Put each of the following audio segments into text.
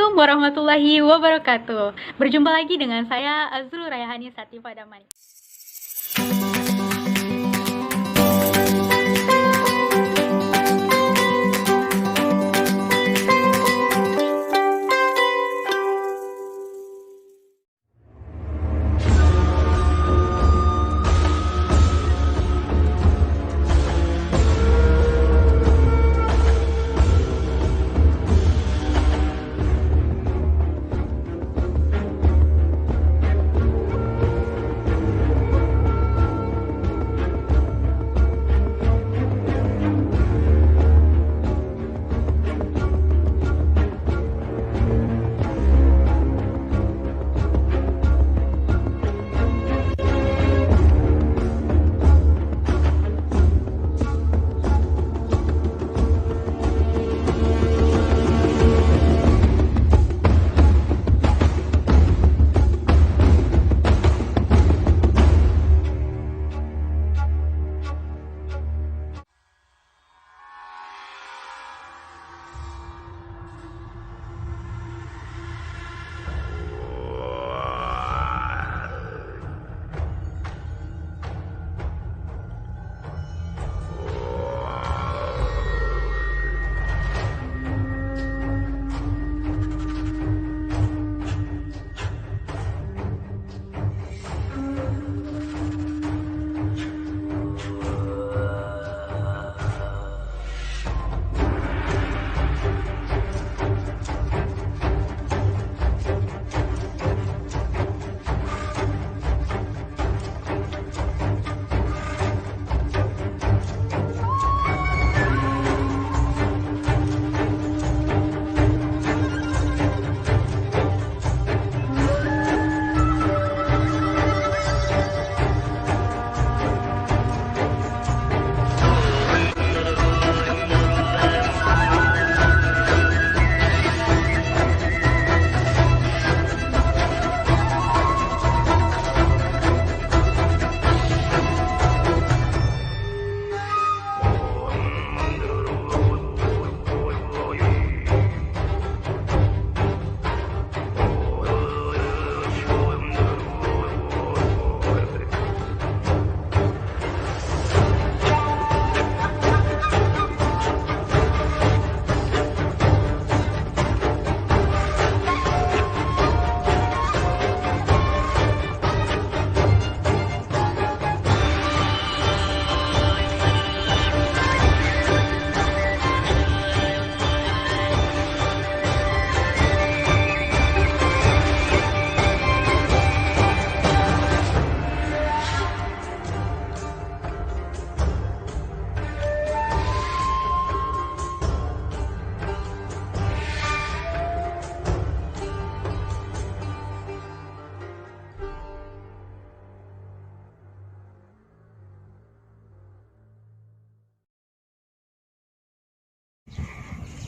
Assalamualaikum warahmatullahi wabarakatuh. Berjumpa lagi dengan saya Azrul Rayhani Sati Padamani.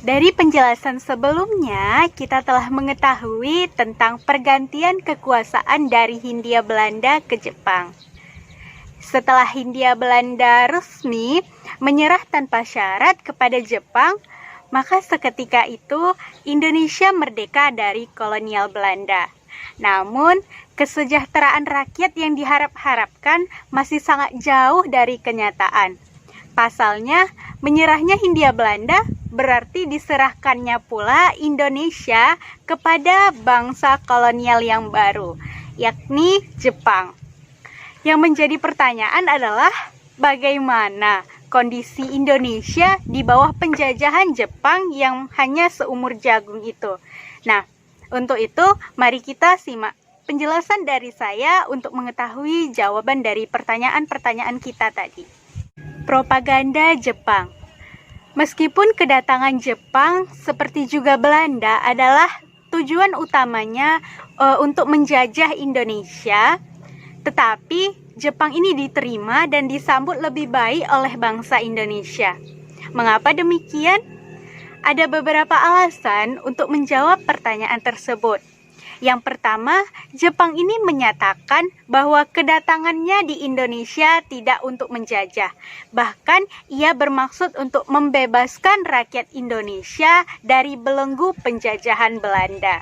Dari penjelasan sebelumnya, kita telah mengetahui tentang pergantian kekuasaan dari Hindia Belanda ke Jepang. Setelah Hindia Belanda resmi menyerah tanpa syarat kepada Jepang, maka seketika itu Indonesia merdeka dari kolonial Belanda. Namun, kesejahteraan rakyat yang diharap-harapkan masih sangat jauh dari kenyataan. Pasalnya, menyerahnya Hindia Belanda berarti diserahkannya pula Indonesia kepada bangsa kolonial yang baru, yakni Jepang. Yang menjadi pertanyaan adalah bagaimana kondisi Indonesia di bawah penjajahan Jepang yang hanya seumur jagung itu. Nah, untuk itu mari kita simak penjelasan dari saya untuk mengetahui jawaban dari pertanyaan-pertanyaan kita tadi. Propaganda Jepang. Meskipun kedatangan Jepang seperti juga Belanda adalah tujuan utamanya untuk menjajah Indonesia, tetapi Jepang ini diterima dan disambut lebih baik oleh bangsa Indonesia. Mengapa demikian? Ada beberapa alasan untuk menjawab pertanyaan tersebut. Yang pertama, Jepang ini menyatakan bahwa kedatangannya di Indonesia tidak untuk menjajah. Bahkan, ia bermaksud untuk membebaskan rakyat Indonesia dari belenggu penjajahan Belanda.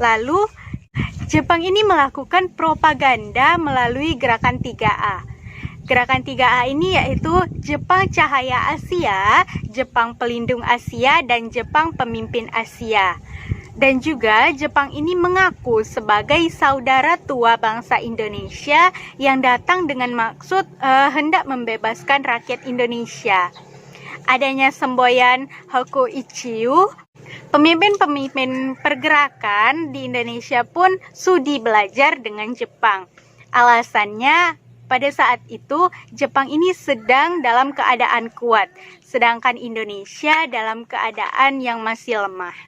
Lalu, Jepang ini melakukan propaganda melalui gerakan 3A. Gerakan 3A ini yaitu Jepang Cahaya Asia, Jepang Pelindung Asia, dan Jepang Pemimpin Asia. Dan juga Jepang ini mengaku sebagai saudara tua bangsa Indonesia yang datang dengan maksud hendak membebaskan rakyat Indonesia. Adanya semboyan Hoku Ichiu, pemimpin-pemimpin pergerakan di Indonesia pun sudi belajar dengan Jepang. Alasannya, pada saat itu Jepang ini sedang dalam keadaan kuat, sedangkan Indonesia dalam keadaan yang masih lemah.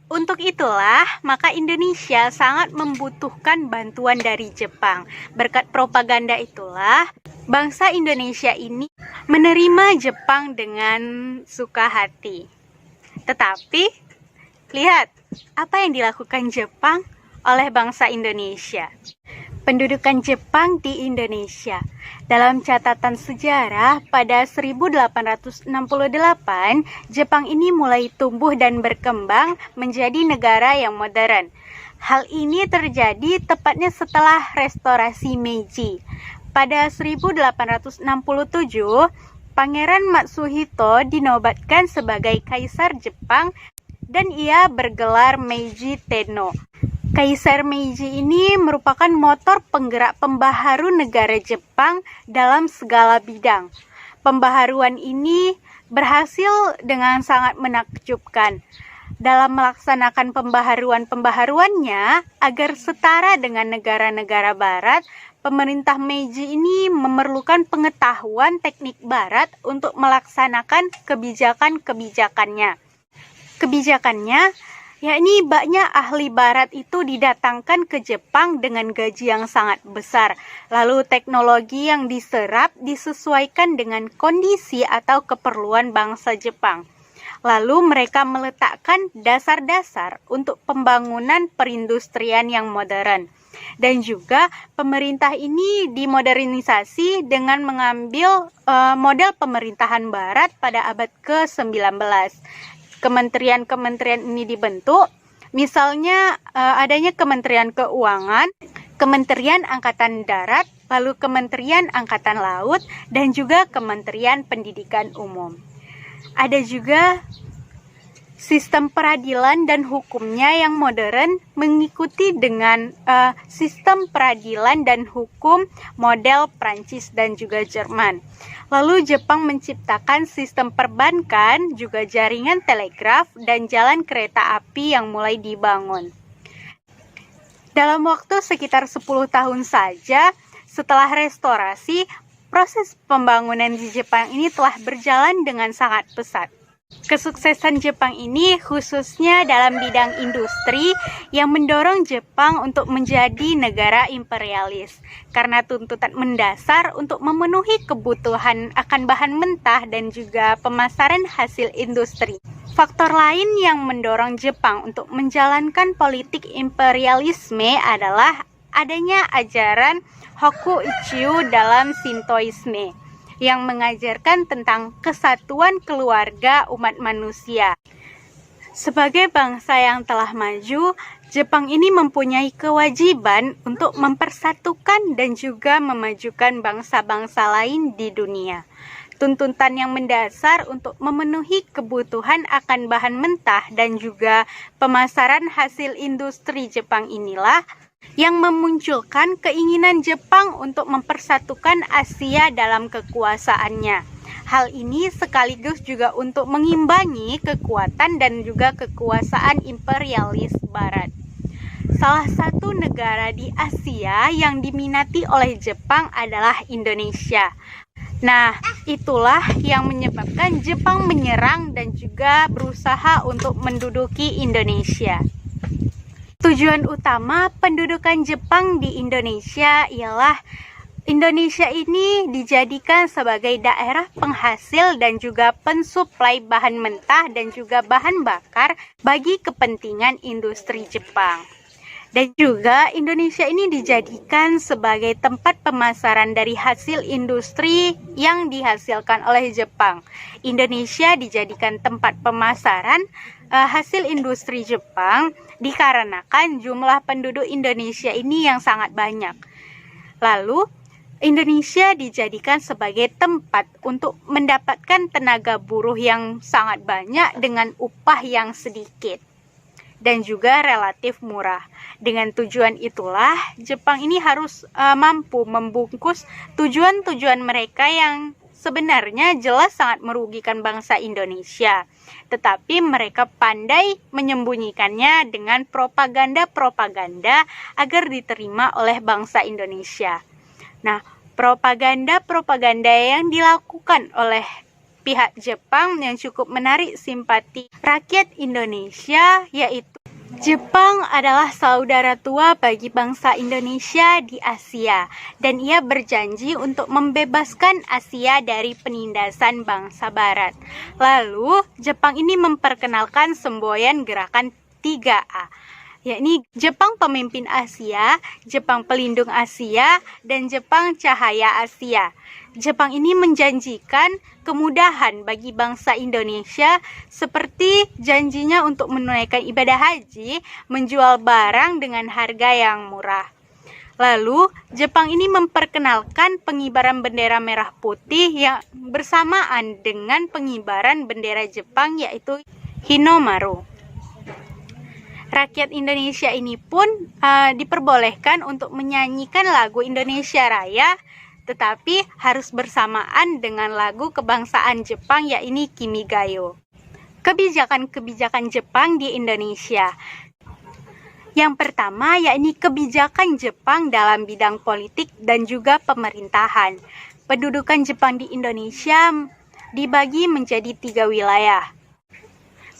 Untuk itulah, maka Indonesia sangat membutuhkan bantuan dari Jepang. Berkat propaganda itulah, bangsa Indonesia ini menerima Jepang dengan suka hati. Tetapi, lihat apa yang dilakukan Jepang oleh bangsa Indonesia. Pendudukan Jepang di Indonesia. Dalam catatan sejarah, pada 1868, Jepang ini mulai tumbuh dan berkembang menjadi negara yang modern. Hal ini terjadi tepatnya setelah restorasi Meiji. Pada 1867, Pangeran Matsuhito dinobatkan sebagai Kaisar Jepang dan ia bergelar Meiji Tenno. Kaisar Meiji ini merupakan motor penggerak pembaharu negara Jepang dalam segala bidang. Pembaharuan ini berhasil dengan sangat menakjubkan. Dalam melaksanakan pembaharuannya agar setara dengan negara-negara barat, pemerintah Meiji ini memerlukan pengetahuan teknik barat untuk melaksanakan kebijakan-kebijakannya. Kebijakannya yakni banyak ahli barat itu didatangkan ke Jepang dengan gaji yang sangat besar. Lalu teknologi yang diserap disesuaikan dengan kondisi atau keperluan bangsa Jepang. Lalu mereka meletakkan dasar-dasar untuk pembangunan perindustrian yang modern. Dan juga pemerintah ini dimodernisasi dengan mengambil model pemerintahan barat pada abad ke-19. Kementerian-kementerian ini dibentuk, misalnya adanya Kementerian Keuangan, Kementerian Angkatan Darat, lalu Kementerian Angkatan Laut, dan juga Kementerian Pendidikan Umum. Ada juga sistem peradilan dan hukumnya yang modern mengikuti dengan sistem peradilan dan hukum model Prancis dan juga Jerman. Lalu Jepang menciptakan sistem perbankan, juga jaringan telegraf dan jalan kereta api yang mulai dibangun. Dalam waktu sekitar 10 tahun saja setelah restorasi, proses pembangunan di Jepang ini telah berjalan dengan sangat pesat. Kesuksesan Jepang ini khususnya dalam bidang industri yang mendorong Jepang untuk menjadi negara imperialis karena tuntutan mendasar untuk memenuhi kebutuhan akan bahan mentah dan juga pemasaran hasil industri. Faktor lain yang mendorong Jepang untuk menjalankan politik imperialisme adalah adanya ajaran Hoku Ichiu dalam Shintoisme yang mengajarkan tentang kesatuan keluarga umat manusia. Sebagai bangsa yang telah maju, Jepang ini mempunyai kewajiban untuk mempersatukan dan juga memajukan bangsa-bangsa lain di dunia. Tuntutan yang mendasar untuk memenuhi kebutuhan akan bahan mentah dan juga pemasaran hasil industri Jepang inilah yang memunculkan keinginan Jepang untuk mempersatukan Asia dalam kekuasaannya. Hal ini sekaligus juga untuk mengimbangi kekuatan dan juga kekuasaan imperialis Barat. Salah satu negara di Asia yang diminati oleh Jepang adalah Indonesia. Nah, itulah yang menyebabkan Jepang menyerang dan juga berusaha untuk menduduki Indonesia. Tujuan utama pendudukan Jepang di Indonesia ialah Indonesia ini dijadikan sebagai daerah penghasil dan juga pensuplai bahan mentah dan juga bahan bakar bagi kepentingan industri Jepang. Dan juga Indonesia ini dijadikan sebagai tempat pemasaran dari hasil industri yang dihasilkan oleh Jepang. Indonesia dijadikan tempat pemasaran hasil industri Jepang dikarenakan jumlah penduduk Indonesia ini yang sangat banyak. Lalu Indonesia dijadikan sebagai tempat untuk mendapatkan tenaga buruh yang sangat banyak dengan upah yang sedikit dan juga relatif murah. Dengan tujuan itulah, Jepang ini harus mampu membungkus tujuan-tujuan mereka yang sebenarnya jelas sangat merugikan bangsa Indonesia. Tetapi mereka pandai menyembunyikannya dengan propaganda-propaganda agar diterima oleh bangsa Indonesia. Nah, propaganda-propaganda yang dilakukan oleh pihak Jepang yang cukup menarik simpati rakyat Indonesia, yaitu Jepang adalah saudara tua bagi bangsa Indonesia di Asia, dan ia berjanji untuk membebaskan Asia dari penindasan bangsa Barat. Lalu, Jepang ini memperkenalkan semboyan gerakan 3A, yakni Jepang Pemimpin Asia, Jepang Pelindung Asia, dan Jepang Cahaya Asia. Jepang ini menjanjikan kemudahan bagi bangsa Indonesia seperti janjinya untuk menunaikan ibadah haji, menjual barang dengan harga yang murah. Lalu, Jepang ini memperkenalkan pengibaran bendera merah putih yang bersamaan dengan pengibaran bendera Jepang, yaitu Hinomaru. Rakyat Indonesia ini pun diperbolehkan untuk menyanyikan lagu Indonesia Raya, tetapi harus bersamaan dengan lagu kebangsaan Jepang, yakni Kimigayo. Kebijakan-kebijakan Jepang di Indonesia. Yang pertama, yakni kebijakan Jepang dalam bidang politik dan juga pemerintahan. Pendudukan Jepang di Indonesia dibagi menjadi 3 wilayah.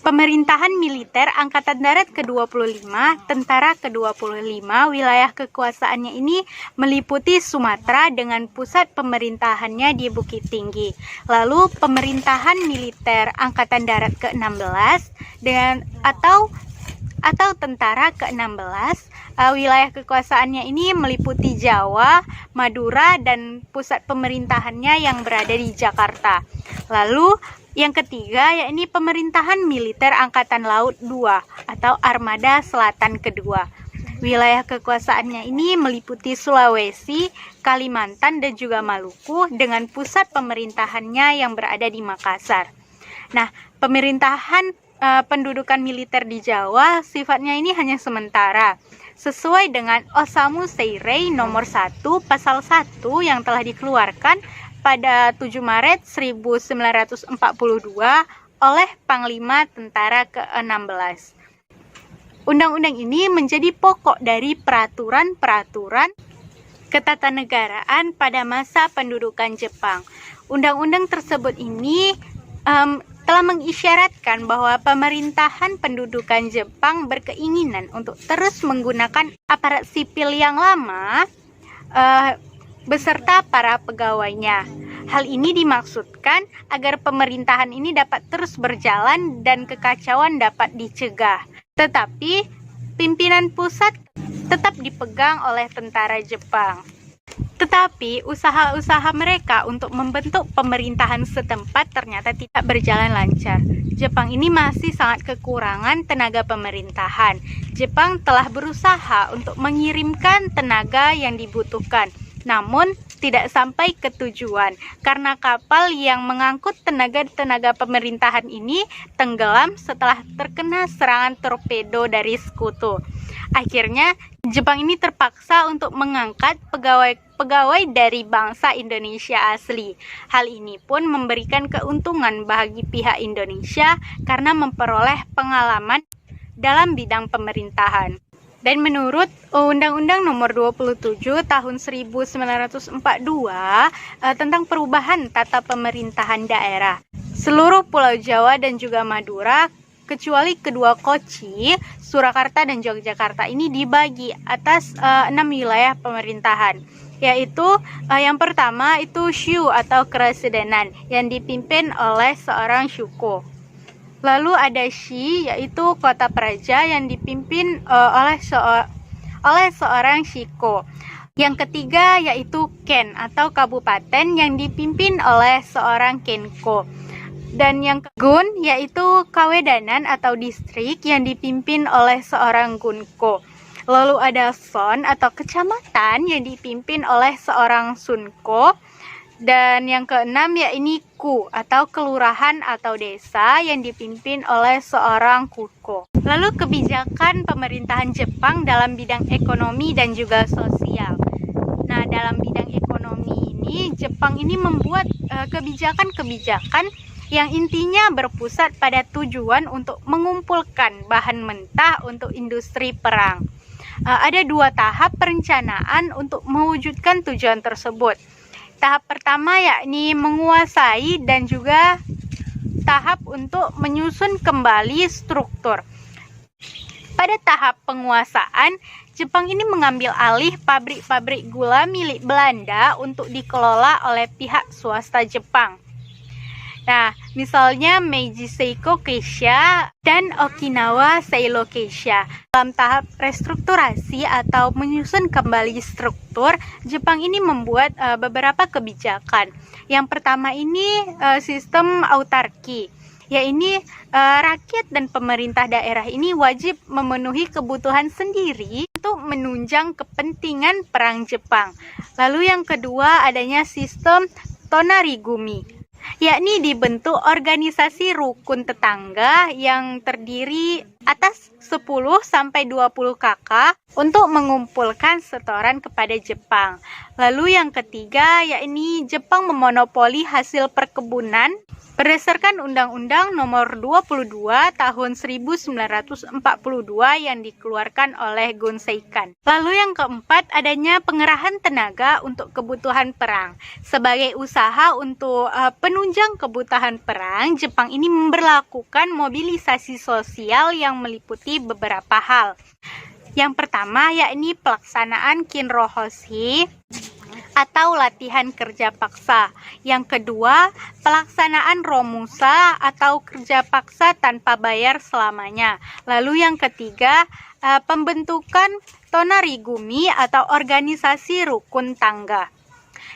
Pemerintahan militer Angkatan Darat ke-25, Tentara ke-25, wilayah kekuasaannya ini meliputi Sumatera dengan pusat pemerintahannya di Bukit Tinggi. Lalu pemerintahan militer Angkatan Darat ke-16 dengan atau Tentara ke-16, wilayah kekuasaannya ini meliputi Jawa, Madura, dan pusat pemerintahannya yang berada di Jakarta. Lalu yang ketiga, yakni pemerintahan militer Angkatan Laut 2 atau Armada Selatan Kedua. Wilayah kekuasaannya ini meliputi Sulawesi, Kalimantan, dan juga Maluku dengan pusat pemerintahannya yang berada di Makassar. Nah, pemerintahan pendudukan militer di Jawa sifatnya ini hanya sementara. Sesuai dengan Osamu Seirei nomor 1 pasal 1 yang telah dikeluarkan pada 7 Maret 1942 oleh Panglima Tentara ke-16. Undang-undang ini menjadi pokok dari peraturan-peraturan ketatanegaraan pada masa pendudukan Jepang. Undang-undang tersebut ini telah mengisyaratkan bahwa pemerintahan pendudukan Jepang berkeinginan untuk terus menggunakan aparat sipil yang lama beserta para pegawainya. Hal ini dimaksudkan agar pemerintahan ini dapat terus berjalan dan kekacauan dapat dicegah. Tetapi pimpinan pusat tetap dipegang oleh tentara Jepang. Tetapi usaha-usaha mereka untuk membentuk pemerintahan setempat ternyata tidak berjalan lancar. Jepang ini masih sangat kekurangan tenaga pemerintahan. Jepang telah berusaha untuk mengirimkan tenaga yang dibutuhkan, namun tidak sampai ke tujuan karena kapal yang mengangkut tenaga pemerintahan ini tenggelam setelah terkena serangan torpedo dari sekutu. Akhirnya Jepang ini terpaksa untuk mengangkat pegawai dari bangsa Indonesia asli. Hal ini pun memberikan keuntungan bagi pihak Indonesia karena memperoleh pengalaman dalam bidang pemerintahan. Dan menurut Undang-Undang Nomor 27 Tahun 1942 tentang perubahan tata pemerintahan daerah, seluruh Pulau Jawa dan juga Madura kecuali kedua Kochi, Surakarta dan Yogyakarta ini dibagi atas 6 wilayah pemerintahan, yaitu yang pertama itu Shu atau Keresidenan yang dipimpin oleh seorang Shuko. Lalu ada Shi, yaitu kota praja yang dipimpin oleh oleh seorang shiko. Yang ketiga yaitu ken atau kabupaten yang dipimpin oleh seorang kenko. Dan yang gun yaitu kawedanan atau distrik yang dipimpin oleh seorang gunko. Lalu ada son atau kecamatan yang dipimpin oleh seorang sunko. Dan yang keenam yakni ku atau kelurahan atau desa yang dipimpin oleh seorang kuko. Lalu kebijakan pemerintahan Jepang dalam bidang ekonomi dan juga sosial. Nah, dalam bidang ekonomi ini Jepang ini membuat kebijakan-kebijakan yang intinya berpusat pada tujuan untuk mengumpulkan bahan mentah untuk industri perang. Ada 2 tahap perencanaan untuk mewujudkan tujuan tersebut. Tahap pertama yakni menguasai dan juga tahap untuk menyusun kembali struktur. Pada tahap penguasaan, Jepang ini mengambil alih pabrik-pabrik gula milik Belanda untuk dikelola oleh pihak swasta Jepang. Nah, misalnya Meiji Seiko Keisha dan Okinawa Seilo Keisha. Dalam tahap restrukturasi atau menyusun kembali struktur, Jepang ini membuat beberapa kebijakan. Yang pertama ini sistem autarki. Yakni rakyat dan pemerintah daerah ini wajib memenuhi kebutuhan sendiri untuk menunjang kepentingan perang Jepang. Lalu yang kedua adanya sistem tonarigumi, yakni dibentuk organisasi rukun tetangga yang terdiri atas 10-20 kakak untuk mengumpulkan setoran kepada Jepang. Lalu yang ketiga yakni Jepang memonopoli hasil perkebunan berdasarkan Undang-Undang Nomor 22 Tahun 1942 yang dikeluarkan oleh Gonseikan. Lalu yang keempat adanya pengerahan tenaga untuk kebutuhan perang. Sebagai usaha untuk penunjang kebutuhan perang, Jepang ini memberlakukan mobilisasi sosial yang meliputi beberapa hal. Yang pertama yakni pelaksanaan kinrohoshi atau latihan kerja paksa. Yang kedua, pelaksanaan romusa atau kerja paksa tanpa bayar selamanya. Lalu yang ketiga, pembentukan tonarigumi atau organisasi rukun tangga.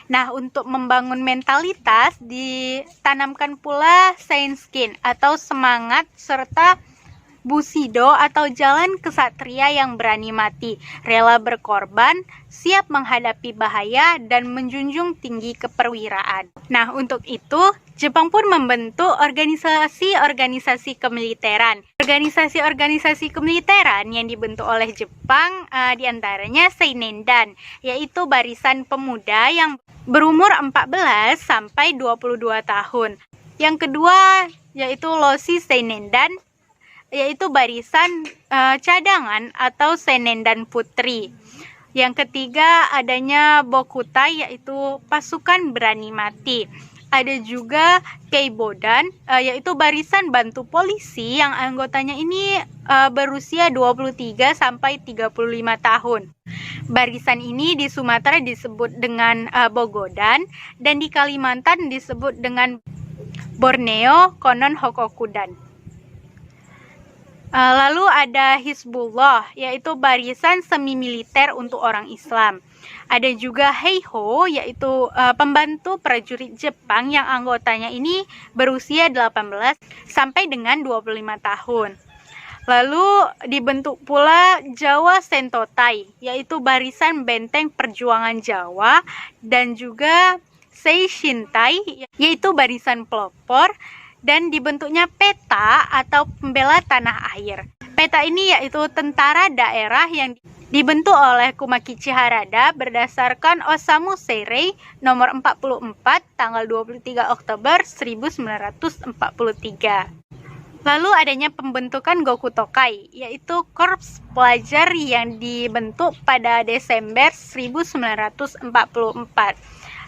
Nah, untuk membangun mentalitas ditanamkan pula seinskin atau semangat serta Bushido atau jalan kesatria yang berani mati, rela berkorban, siap menghadapi bahaya, dan menjunjung tinggi keperwiraan. Nah, untuk itu, Jepang pun membentuk organisasi-organisasi kemiliteran. Organisasi-organisasi kemiliteran yang dibentuk oleh Jepang diantaranya Seinendan, yaitu barisan pemuda yang berumur 14 sampai 22 tahun. Yang kedua, yaitu Loshi Seinendan, yaitu barisan cadangan atau Senendan Putri. Yang ketiga adanya Bokutai, yaitu pasukan berani mati. Ada juga Keibodan, yaitu barisan bantu polisi yang anggotanya ini berusia 23 sampai 35 tahun. Barisan ini di Sumatera disebut dengan Bogodan dan di Kalimantan disebut dengan Borneo Konon Hokokudan. Lalu ada Hizbullah, yaitu barisan semi-militer untuk orang Islam. Ada juga Heiho, yaitu pembantu prajurit Jepang yang anggotanya ini berusia 18 sampai dengan 25 tahun. Lalu dibentuk pula Jawa Sentotai, yaitu barisan benteng perjuangan Jawa, dan juga Seishintai, yaitu barisan pelopor, dan dibentuknya PETA atau pembela tanah air. PETA ini yaitu tentara daerah yang dibentuk oleh Kumakichi Harada berdasarkan Osamu Seirei nomor 44 tanggal 23 Oktober 1943. Lalu adanya pembentukan Goku Tokai, yaitu korps pelajar yang dibentuk pada Desember 1944.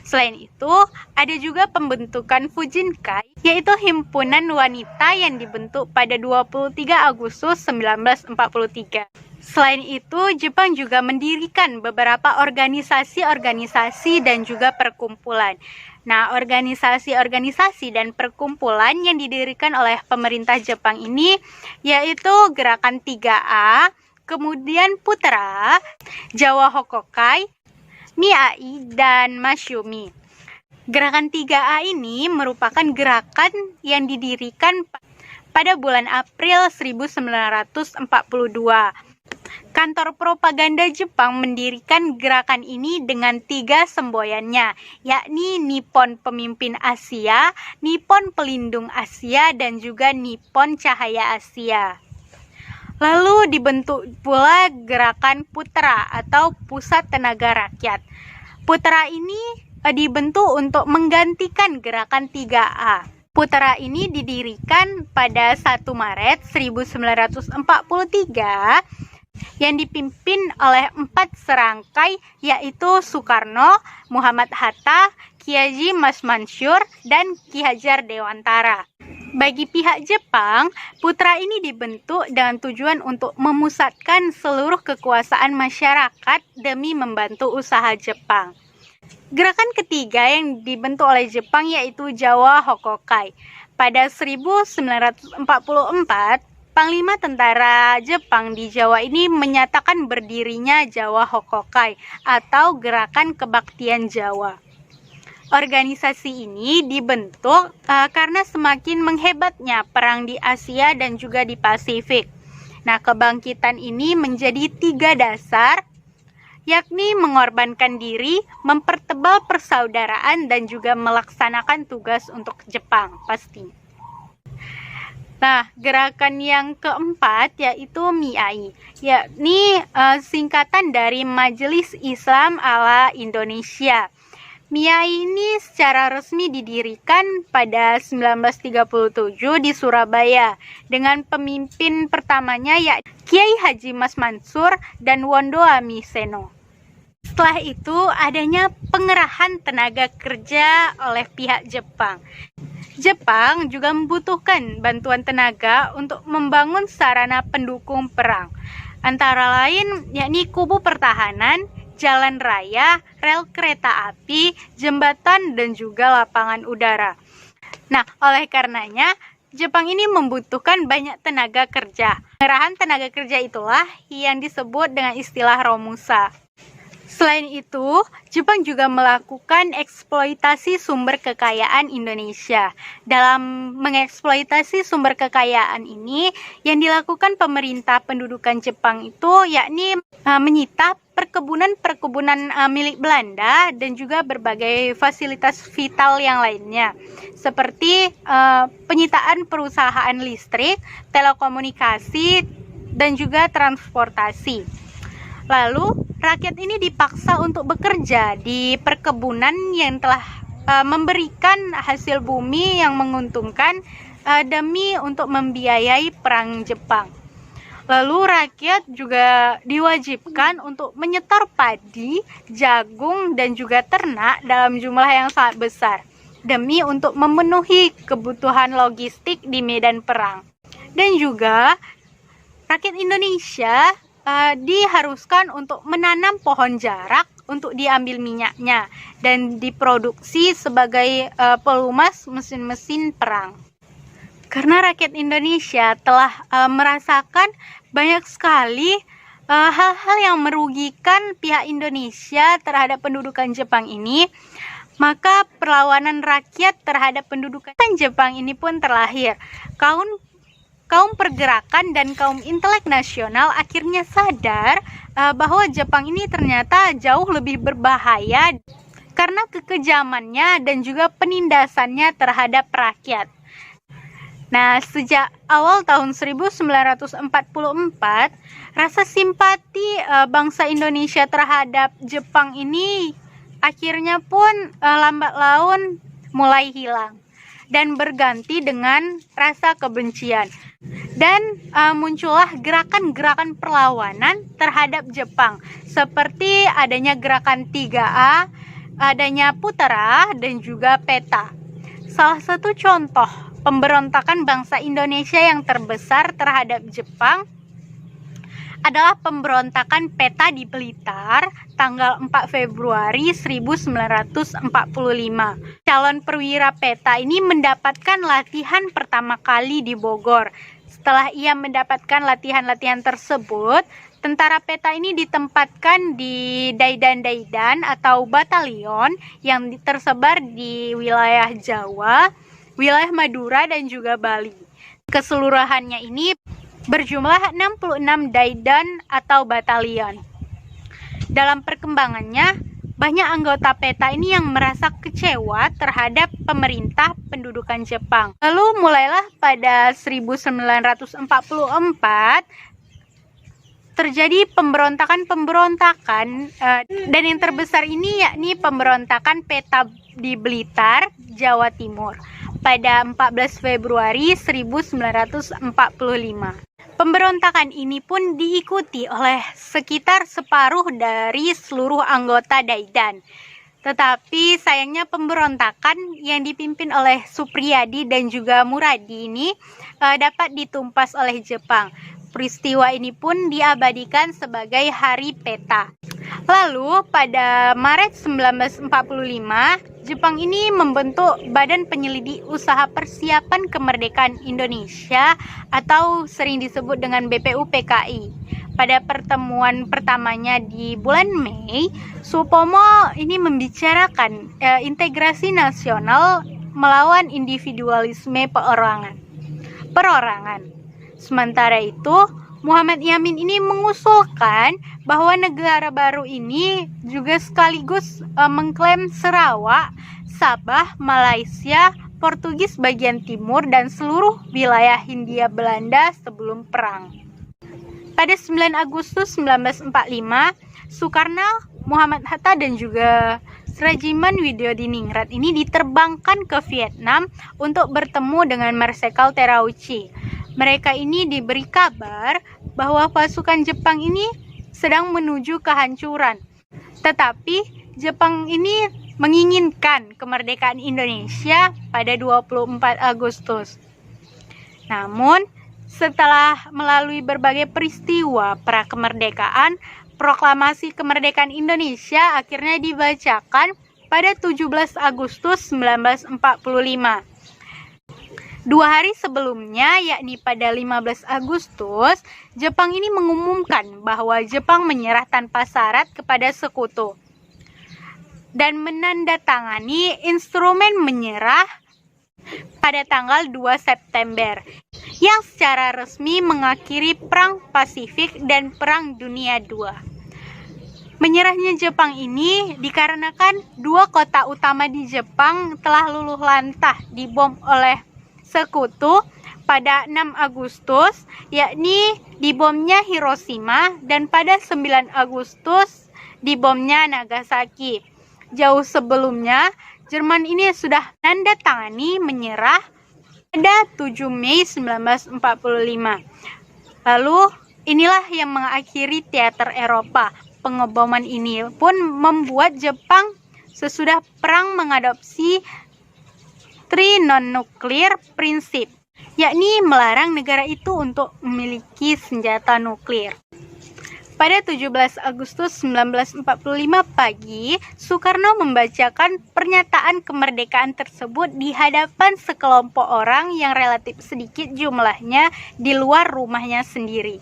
Selain itu, ada juga pembentukan Fujinkai, yaitu himpunan wanita yang dibentuk pada 23 Agustus 1943. Selain itu, Jepang juga mendirikan beberapa organisasi-organisasi dan juga perkumpulan. Nah, organisasi-organisasi dan perkumpulan yang didirikan oleh pemerintah Jepang ini yaitu Gerakan 3A, kemudian Putra, Jawa Hokokai, Miyai, dan Masyumi. Gerakan 3A ini merupakan gerakan yang didirikan pada bulan April 1942. Kantor propaganda Jepang mendirikan gerakan ini dengan 3 semboyannya, yakni Nippon Pemimpin Asia, Nippon Pelindung Asia, dan juga Nippon Cahaya Asia. Lalu dibentuk pula gerakan Putra atau Pusat Tenaga Rakyat. Putra ini dibentuk untuk menggantikan gerakan 3A. Putra ini didirikan pada 1 Maret 1943 yang dipimpin oleh 4 serangkai, yaitu Soekarno, Muhammad Hatta, Ki Haji Mas Mansur, dan Ki Hajar Dewantara. Bagi pihak Jepang, Putra ini dibentuk dengan tujuan untuk memusatkan seluruh kekuasaan masyarakat demi membantu usaha Jepang. Gerakan ketiga yang dibentuk oleh Jepang yaitu Jawa Hokokai. Pada 1944, Panglima Tentara Jepang di Jawa ini menyatakan berdirinya Jawa Hokokai atau Gerakan Kebaktian Jawa. Organisasi ini dibentuk karena semakin menghebatnya perang di Asia dan juga di Pasifik. Nah, kebangkitan ini menjadi 3 dasar, yakni mengorbankan diri, mempertebal persaudaraan, dan juga melaksanakan tugas untuk Jepang pasti. Nah, gerakan yang keempat yaitu MIAI, yakni singkatan dari Majelis Islam ala Indonesia. MIAI ini secara resmi didirikan pada 1937 di Surabaya dengan pemimpin pertamanya yaitu Kiai Haji Mas Mansur dan Wondo Amiseno. Setelah itu adanya pengerahan tenaga kerja oleh pihak Jepang. Jepang juga membutuhkan bantuan tenaga untuk membangun sarana pendukung perang, antara lain yakni kubu pertahanan, jalan raya, rel kereta api, jembatan, dan juga lapangan udara. Nah, oleh karenanya, Jepang ini membutuhkan banyak tenaga kerja. Pengerahan tenaga kerja itulah yang disebut dengan istilah Romusa. Selain itu, Jepang juga melakukan eksploitasi sumber kekayaan Indonesia. Dalam mengeksploitasi sumber kekayaan ini, yang dilakukan pemerintah pendudukan Jepang itu yakni menyita perkebunan-perkebunan milik Belanda dan juga berbagai fasilitas vital yang lainnya, seperti penyitaan perusahaan listrik, telekomunikasi, dan juga transportasi. Lalu, rakyat ini dipaksa untuk bekerja di perkebunan yang telah memberikan hasil bumi yang menguntungkan demi untuk membiayai perang Jepang. Lalu rakyat juga diwajibkan untuk menyetor padi, jagung, dan juga ternak dalam jumlah yang sangat besar demi untuk memenuhi kebutuhan logistik di medan perang. Dan juga rakyat Indonesia diharuskan untuk menanam pohon jarak untuk diambil minyaknya dan diproduksi sebagai pelumas mesin-mesin perang. Karena rakyat Indonesia telah merasakan banyak sekali hal-hal yang merugikan pihak Indonesia terhadap pendudukan Jepang ini, maka perlawanan rakyat terhadap pendudukan Jepang ini pun terlahir. Kaum pergerakan dan kaum intelek nasional akhirnya sadar bahwa Jepang ini ternyata jauh lebih berbahaya karena kekejamannya dan juga penindasannya terhadap rakyat. Nah, sejak awal tahun 1944, rasa simpati bangsa Indonesia terhadap Jepang ini akhirnya pun lambat laun mulai hilang dan berganti dengan rasa kebencian. Dan muncullah gerakan-gerakan perlawanan terhadap Jepang, seperti adanya gerakan 3A, adanya Putra, dan juga Peta. Salah satu contoh pemberontakan bangsa Indonesia yang terbesar terhadap Jepang adalah pemberontakan Peta di Blitar tanggal 4 Februari 1945. Calon perwira Peta ini mendapatkan latihan pertama kali di Bogor. Setelah ia mendapatkan latihan-latihan tersebut, Tentara peta ini ditempatkan di daidan-daidan atau batalion yang tersebar di wilayah Jawa, wilayah Madura, dan juga Bali. Keseluruhannya ini berjumlah 66 daidan atau batalion. Dalam perkembangannya, banyak anggota peta ini yang merasa kecewa terhadap pemerintah pendudukan Jepang. Lalu mulailah pada 1944 terjadi pemberontakan dan yang terbesar ini yakni pemberontakan peta di Blitar, Jawa Timur pada 14 Februari 1945. Pemberontakan ini pun diikuti oleh sekitar separuh dari seluruh anggota Daidan. Tetapi sayangnya pemberontakan yang dipimpin oleh Supriyadi dan juga Muradi ini dapat ditumpas oleh Jepang. Peristiwa ini pun diabadikan sebagai Hari Peta. Lalu pada Maret 1945, Jepang ini membentuk Badan Penyelidik Usaha Persiapan Kemerdekaan Indonesia atau sering disebut dengan BPUPKI. Pada pertemuan pertamanya di bulan Mei, Supomo ini membicarakan integrasi nasional melawan individualisme perorangan. Sementara itu, Muhammad Yamin ini mengusulkan bahwa negara baru ini juga sekaligus mengklaim Sarawak, Sabah, Malaysia, Portugis bagian timur, dan seluruh wilayah Hindia Belanda sebelum perang. Pada 9 Agustus 1945, Soekarno, Muhammad Hatta, dan juga Regimen Widyodiningrat ini diterbangkan ke Vietnam untuk bertemu dengan Marsekal Terauchi. Mereka ini diberi kabar bahwa pasukan Jepang ini sedang menuju kehancuran. Tetapi Jepang ini menginginkan kemerdekaan Indonesia pada 24 Agustus. Namun, setelah melalui berbagai peristiwa prakemerdekaan, Proklamasi Kemerdekaan Indonesia akhirnya dibacakan pada 17 Agustus 1945. 2 hari sebelumnya, yakni pada 15 Agustus, Jepang ini mengumumkan bahwa Jepang menyerah tanpa syarat kepada sekutu dan menandatangani instrumen menyerah pada tanggal 2 September yang secara resmi mengakhiri Perang Pasifik dan Perang Dunia II. Menyerahnya Jepang ini dikarenakan 2 kota utama di Jepang telah luluh lantah dibom oleh sekutu pada 6 Agustus, yakni dibomnya Hiroshima, dan pada 9 Agustus dibomnya Nagasaki. Jauh sebelumnya, Jerman ini sudah menandatangani menyerah pada 7 Mei 1945. Lalu inilah yang mengakhiri teater Eropa. Pengeboman ini pun membuat Jepang sesudah perang mengadopsi non-nuklir prinsip, yakni melarang negara itu untuk memiliki senjata nuklir. Pada 17 Agustus 1945 pagi, Soekarno membacakan pernyataan kemerdekaan tersebut di hadapan sekelompok orang yang relatif sedikit jumlahnya di luar rumahnya sendiri.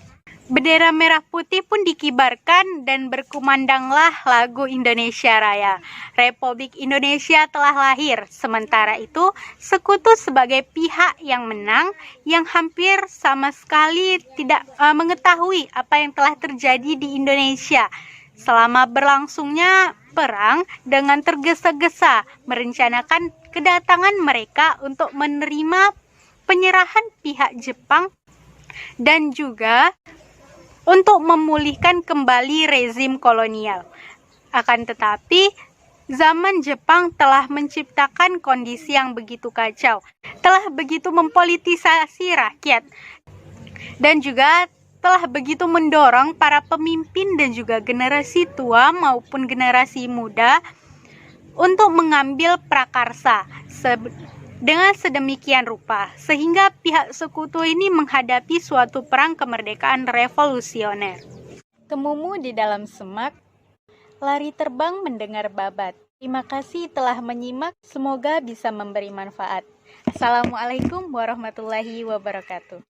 Bendera merah putih pun dikibarkan dan berkumandanglah lagu Indonesia Raya. Republik Indonesia telah lahir. Sementara itu, sekutu sebagai pihak yang menang yang hampir sama sekali tidak mengetahui apa yang telah terjadi di Indonesia. Selama berlangsungnya perang, dengan tergesa-gesa merencanakan kedatangan mereka untuk menerima penyerahan pihak Jepang dan juga untuk memulihkan kembali rezim kolonial. Akan tetapi, zaman Jepang telah menciptakan kondisi yang begitu kacau, telah begitu mempolitisasi rakyat, dan juga telah begitu mendorong para pemimpin dan juga generasi tua maupun generasi muda untuk mengambil prakarsa dengan sedemikian rupa, sehingga pihak sekutu ini menghadapi suatu perang kemerdekaan revolusioner. Temumu di dalam semak, lari terbang mendengar babat. Terima kasih telah menyimak, semoga bisa memberi manfaat. Assalamualaikum warahmatullahi wabarakatuh.